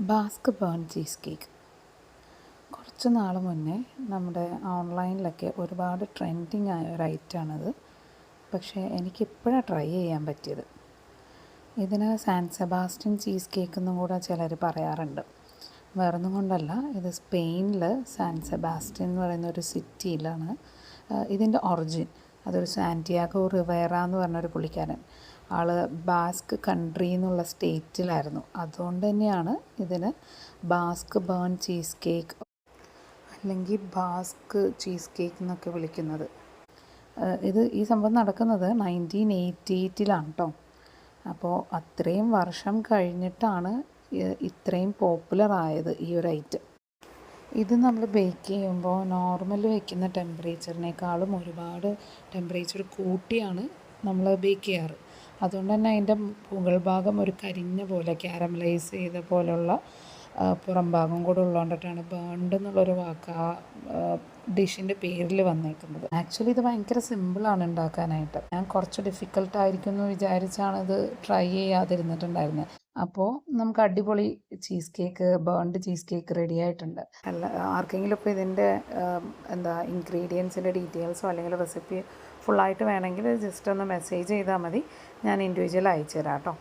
Bask burn cheese cake കുറച്ച് നാൾ മുന്നേ നമ്മുടെ ഓൺലൈനിലൊക്കെ ഒരുപാട് ട്രെൻഡിങ് ആയ ഒരു ഐറ്റമാണിത്. പക്ഷേ എനിക്കിപ്പോഴാണ് ട്രൈ ചെയ്യാൻ പറ്റിയത്. ഇതിന് സാൻ സെബാസ്റ്റ്യൻ ചീസ് കേക്ക് എന്നും കൂടെ ചിലർ പറയാറുണ്ട്. വേറൊന്നും കൊണ്ടല്ല, ഇത് സ്പെയിനിൽ സാൻ സെബാസ്റ്റ്യൻ എന്ന് പറയുന്ന ഒരു സിറ്റിയിലാണ് ഇതിൻ്റെ ഒറിജിൻ. അതൊരു സാന്റിയാഗോ റിവേറ എന്ന് പറഞ്ഞൊരു പുള്ളിക്കാരൻ, ആൾ ബാസ്ക് കൺട്രി എന്നുള്ള സ്റ്റേറ്റിലായിരുന്നു. അതുകൊണ്ട് തന്നെയാണ് ഇതിന് ബാസ്ക് ബേൺ ചീസ് കേക്ക് അല്ലെങ്കിൽ ബാസ്ക് ചീസ് കേക്ക് എന്നൊക്കെ വിളിക്കുന്നത്. ഈ സംഭവം നടക്കുന്നത് 1988 കേട്ടോ. അപ്പോൾ അത്രയും വർഷം കഴിഞ്ഞിട്ടാണ് ഇത്രയും പോപ്പുലർ ആയത് ഈ ഒരു ഐറ്റം. ഇത് നമ്മൾ ബേക്ക് ചെയ്യുമ്പോൾ നോർമൽ വയ്ക്കുന്ന ടെമ്പറേച്ചറിനേക്കാളും ഒരുപാട് ടെമ്പറേച്ചർ കൂട്ടിയാണ് നമ്മൾ ബേക്ക് ചെയ്യാറ്. അതുകൊണ്ട് തന്നെ അതിൻ്റെ മുകൾ ഭാഗം ഒരു കരിഞ്ഞ പോലെ, കാരമലൈസ് ചെയ്ത പോലുള്ള പുറം ഭാഗം കൂടെ ഉള്ളതുകൊണ്ടിട്ടാണ് ബേൺഡ് എന്നുള്ളൊരു വാക്ക് ആ ഡിഷിൻ്റെ പേരിൽ വന്നേക്കുന്നത്. ആക്ച്വലി ഇത് ഭയങ്കര സിമ്പിളാണ് ഉണ്ടാക്കാനായിട്ട്. ഞാൻ കുറച്ച് ഡിഫിക്കൽട്ടായിരിക്കും എന്ന് വിചാരിച്ചാണ് ഇത് ട്രൈ ചെയ്യാതിരുന്നിട്ടുണ്ടായിരുന്നത്. അപ്പോൾ നമുക്ക് അടിപൊളി cheese cake, burned cheese cake ready ആയിട്ടുണ്ട്. ആർക്കെങ്കിലും ഇപ്പോൾ ഇതിൻ്റെ ഇൻഗ്രീഡിയൻസിൻ്റെ ഡീറ്റെയിൽസോ അല്ലെങ്കിൽ റെസിപ്പി ഫുള്ളായിട്ട് വേണമെങ്കിൽ ജസ്റ്റ് ഒന്ന് മെസ്സേജ് ചെയ്താൽ മതി. ഞാൻ ഇൻഡിവിജ്വൽ അയച്ചു തരാം കേട്ടോ.